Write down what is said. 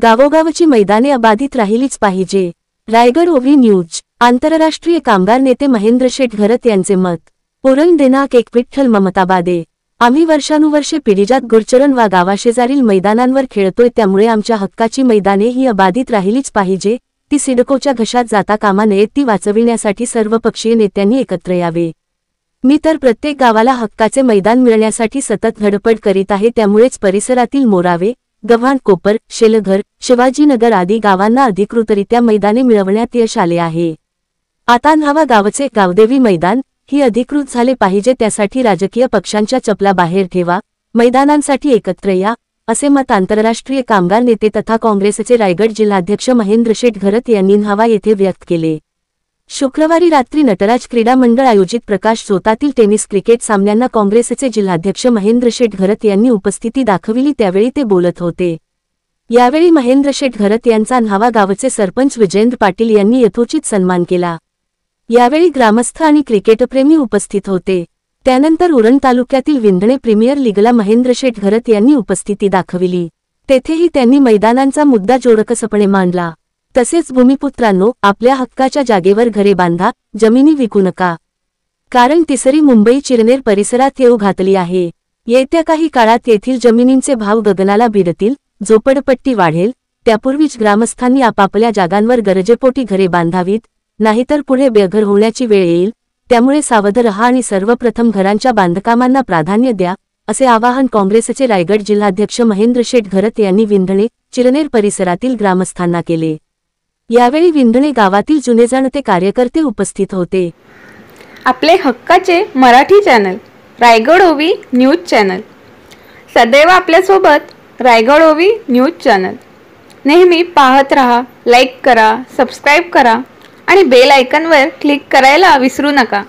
गावोगावची मैदाने अबाधित राहिलीच पाहिजे. रायगड ओवी न्यूज. आंतरराष्ट्रीय कामगार नेते महेंद्र शेठ घरत यांचे मत. पुरण दिनांक 1 विठ्ठल ममताबादे. आम्ही वर्षानुवर्षे पिढीजात गुरचरण वा गावाशेजारील मैदानांवर खेळतोय, त्यामुळे आमच्या हक्काची मैदाने ही अबाधित राहिलीच पाहिजे. ती सिडकोच्या घशात जाता कामा नयेत. ती वाचविण्यासाठी सर्वपक्षीय नेत्यांनी एकत्र यावे. मी तर प्रत्येक गावाला हक्काचे मैदान मिळण्यासाठी सतत धडपड करीत आहे. त्यामुळेच परिसरातील मोरावे, गव्हाण, कोपर, शेलघर, शिवाजीनगर आदी गावांना अधिकृतरित्या मैदाने मिळवण्यात यश आले आहे. आता न्हावा गावचे गावदेवी मैदान ही अधिकृत झाले पाहिजे. त्यासाठी राजकीय पक्षांच्या चपला बाहेर ठेवा, मैदानांसाठी एकत्र या, असे मत आंतरराष्ट्रीय कामगार नेते तथा काँग्रेसचे रायगड जिल्हाध्यक्ष महेंद्र शेठ घरत यांनी न्हावा येथे व्यक्त केले. शुक्रवारी रात्री नटराज क्रीडा मंडळ आयोजित प्रकाश झोतातील टेनिस क्रिकेट सामन्यांना काँग्रेसचे जिल्हाध्यक्ष महेंद्र शेठ घरत यांनी उपस्थिती दाखविली, त्यावेळी ते बोलत होते. यावेळी महेंद्र शेठ घरत यांचा न्हावा गावचे सरपंच विजेंद्र पाटील यांनी यथोचित सन्मान केला. यावेळी ग्रामस्थ आणि क्रिकेटप्रेमी उपस्थित होते. त्यानंतर उरण तालुक्यातील विंधणे प्रीमियर लीगला महेंद्र शेठ घरत यांनी उपस्थिती दाखविली. तेथेही त्यांनी मैदानांचा मुद्दा जोरकसपणे मांडला. तसेच भूमिपुत्रांनो, आपल्या हक्काच्या जागेवर घरे बांधा, जमिनी विकू नका. कारण तिसरी मुंबई चिरनेर परिसरात येऊ घातली आहे. येत्या काही काळात येथील जमिनींचे भाव गगनाला भिडतील, झोपडपट्टी वाढेल. त्यापूर्वीच ग्रामस्थांनी आपापल्या जागांवर गरजेपोटी घरे बांधावीत, नाहीतर पुढे बेघर होण्याची वेळ येईल. त्यामुळे सावध रहा आणि सर्वप्रथम घरांच्या बांधकामांना प्राधान्य द्या, असे आवाहन काँग्रेसचे रायगड जिल्हाध्यक्ष महेंद्र शेठ घरत यांनी विंधणे, चिरनेर परिसरातील ग्रामस्थांना केले. यावेळी विंधणे गावातील जुने जाणते कार्यकर्ते उपस्थित होते. आपले हक्काचे मराठी चॅनल रायगड ओवी न्यूज चॅनल. सदैव आपल्यासोबत रायगड ओवी न्यूज चॅनल. नेहमी पाहत रहा, लाईक करा, सबस्क्राईब करा आणि बेल आयकॉनवर क्लिक करायला विसरू नका.